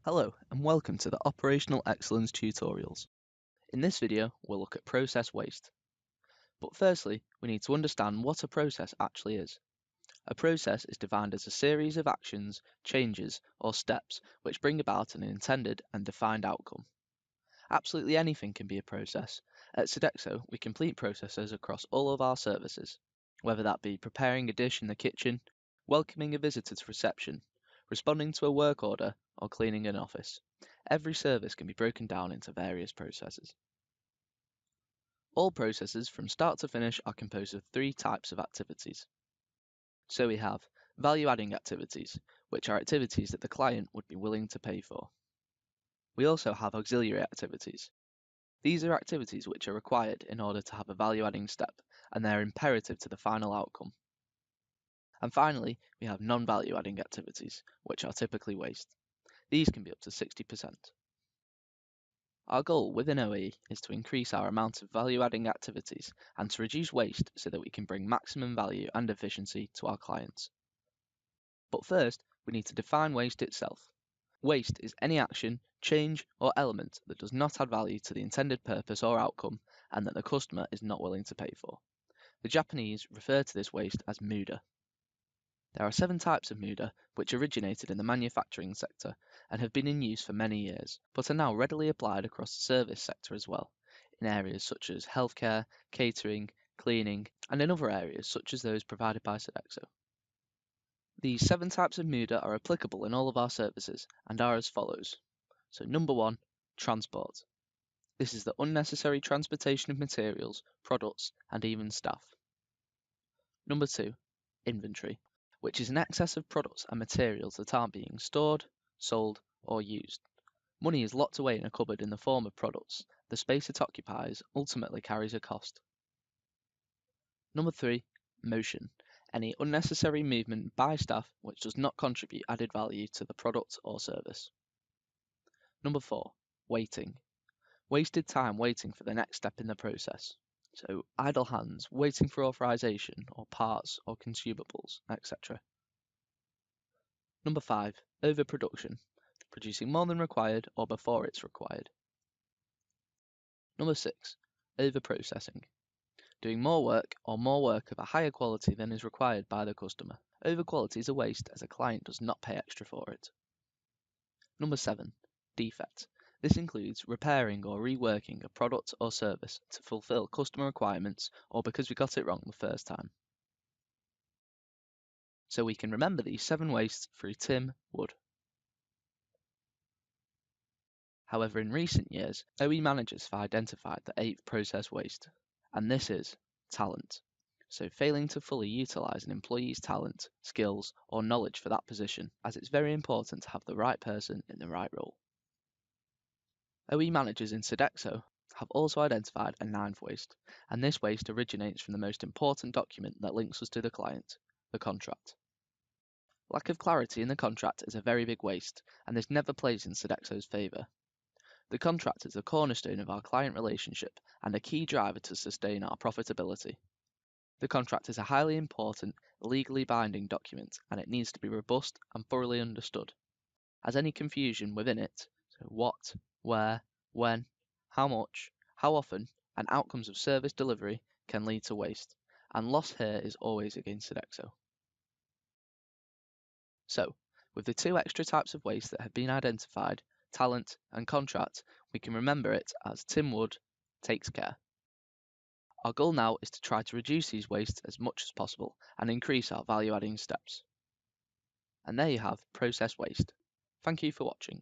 Hello and welcome to the Operational Excellence tutorials. In this video, we'll look at process waste. But firstly, we need to understand what a process actually is. A process is defined as a series of actions, changes, or steps which bring about an intended and defined outcome. Absolutely anything can be a process. At Sodexo, we complete processes across all of our services, whether that be preparing a dish in the kitchen, welcoming a visitor to reception, responding to a work order, or cleaning an office. Every service can be broken down into various processes. All processes from start to finish are composed of three types of activities. So we have value-adding activities, which are activities that the client would be willing to pay for. We also have auxiliary activities. These are activities which are required in order to have a value-adding step, and they are imperative to the final outcome. And finally, we have non-value adding activities, which are typically waste. These can be up to 60%. Our goal within OE is to increase our amount of value-adding activities and to reduce waste so that we can bring maximum value and efficiency to our clients. But first, we need to define waste itself. Waste is any action, change, or element that does not add value to the intended purpose or outcome and that the customer is not willing to pay for. The Japanese refer to this waste as muda. There are 7 types of muda which originated in the manufacturing sector and have been in use for many years, but are now readily applied across the service sector as well, in areas such as healthcare, catering, cleaning, and in other areas such as those provided by Sodexo. These 7 types of muda are applicable in all of our services and are as follows. So number 1, transport. This is the unnecessary transportation of materials, products, and even staff. Number 2, inventory, which is an excess of products and materials that aren't being stored, sold, or used. Money is locked away in a cupboard in the form of products. The space it occupies ultimately carries a cost. Number 3, motion. Any unnecessary movement by staff which does not contribute added value to the product or service. Number 4, waiting. Wasted time waiting for the next step in the process. So idle hands, waiting for authorization or parts or consumables, etc. Number 5, overproduction, producing more than required or before it's required. Number 6, overprocessing, doing more work or more work of a higher quality than is required by the customer. Overquality is a waste as a client does not pay extra for it. Number 7, defect. This includes repairing or reworking a product or service to fulfill customer requirements or because we got it wrong the first time. So we can remember these 7 wastes through Tim Wood. However, in recent years, OE managers have identified the 8th process waste, and this is talent. So failing to fully utilise an employee's talent, skills, or knowledge for that position, as it's very important to have the right person in the right role. OE managers in Sodexo have also identified a 9th waste, and this waste originates from the most important document that links us to the client, the contract. Lack of clarity in the contract is a very big waste, and this never plays in Sodexo's favour. The contract is the cornerstone of our client relationship and a key driver to sustain our profitability. The contract is a highly important, legally binding document, and it needs to be robust and thoroughly understood, as any confusion within it, so what, where, when, how much, how often, and outcomes of service delivery can lead to waste, and loss here is always against Sodexo. So, with the 2 extra types of waste that have been identified, talent and contract, we can remember it as Tim Wood takes care. Our goal now is to try to reduce these wastes as much as possible and increase our value-adding steps. And there you have process waste. Thank you for watching.